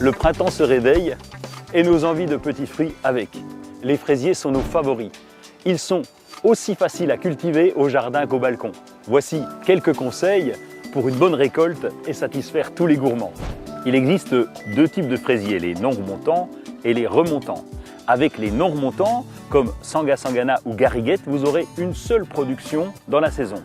Le printemps se réveille et nos envies de petits fruits avec. Les fraisiers sont nos favoris. Ils sont aussi faciles à cultiver au jardin qu'au balcon. Voici quelques conseils pour une bonne récolte et satisfaire tous les gourmands. Il existe deux types de fraisiers, les non remontants et les remontants. Avec les non remontants, comme Sanga Sangana ou Garriguette, vous aurez une seule production dans la saison.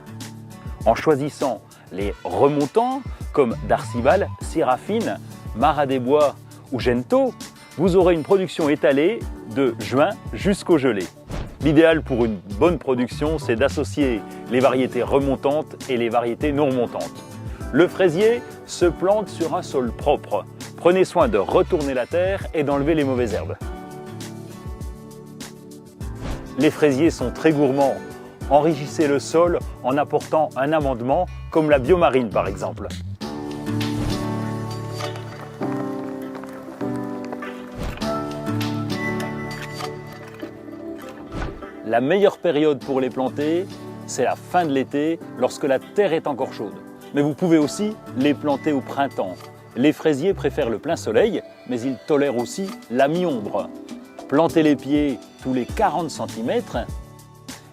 En choisissant les remontants, comme Darcival, Séraphine, Marat des Bois ou Gento, vous aurez une production étalée de juin jusqu'au gelé. L'idéal pour une bonne production, c'est d'associer les variétés remontantes et les variétés non remontantes. Le fraisier se plante sur un sol propre. Prenez soin de retourner la terre et d'enlever les mauvaises herbes. Les fraisiers sont très gourmands. Enrichissez le sol en apportant un amendement comme la biomarine par exemple. La meilleure période pour les planter, c'est la fin de l'été, lorsque la terre est encore chaude. Mais vous pouvez aussi les planter au printemps. Les fraisiers préfèrent le plein soleil, mais ils tolèrent aussi la mi-ombre. Plantez les pieds tous les 40 cm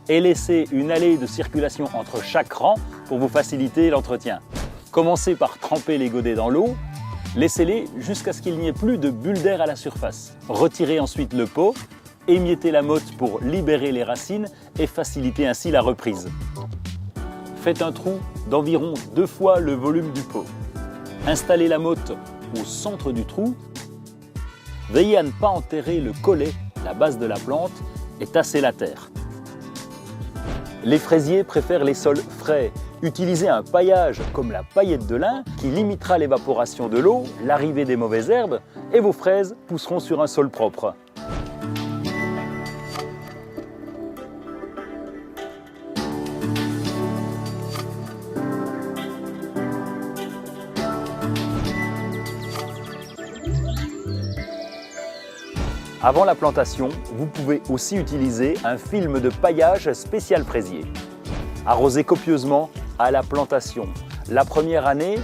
et laissez une allée de circulation entre chaque rang pour vous faciliter l'entretien. Commencez par tremper les godets dans l'eau, laissez-les jusqu'à ce qu'il n'y ait plus de bulles d'air à la surface. Retirez ensuite le pot, émiettez la motte pour libérer les racines et faciliter ainsi la reprise. Faites un trou d'environ 2 fois le volume du pot. Installez la motte au centre du trou. Veillez à ne pas enterrer le collet, la base de la plante, et tasser la terre. Les fraisiers préfèrent les sols frais. Utilisez un paillage comme la paillette de lin qui limitera l'évaporation de l'eau, l'arrivée des mauvaises herbes et vos fraises pousseront sur un sol propre. Avant la plantation, vous pouvez aussi utiliser un film de paillage spécial fraisier. Arrosez copieusement à la plantation. La première année,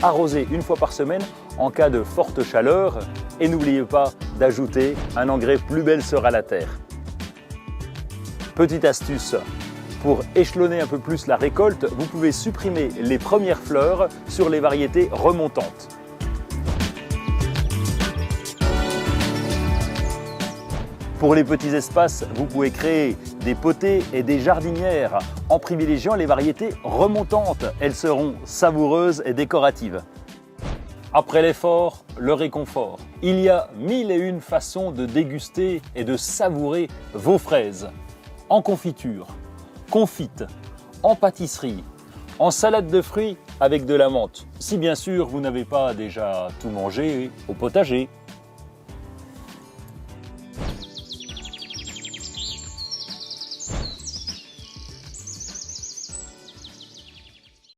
arrosez 1 fois par semaine en cas de forte chaleur et n'oubliez pas d'ajouter un engrais Plus belle sera la terre. Petite astuce, pour échelonner un peu plus la récolte, vous pouvez supprimer les premières fleurs sur les variétés remontantes. Pour les petits espaces, vous pouvez créer des potées et des jardinières en privilégiant les variétés remontantes. Elles seront savoureuses et décoratives. Après l'effort, le réconfort. Il y a 1001 façons de déguster et de savourer vos fraises. En confiture, confite, en pâtisserie, en salade de fruits avec de la menthe. Si bien sûr vous n'avez pas déjà tout mangé au potager.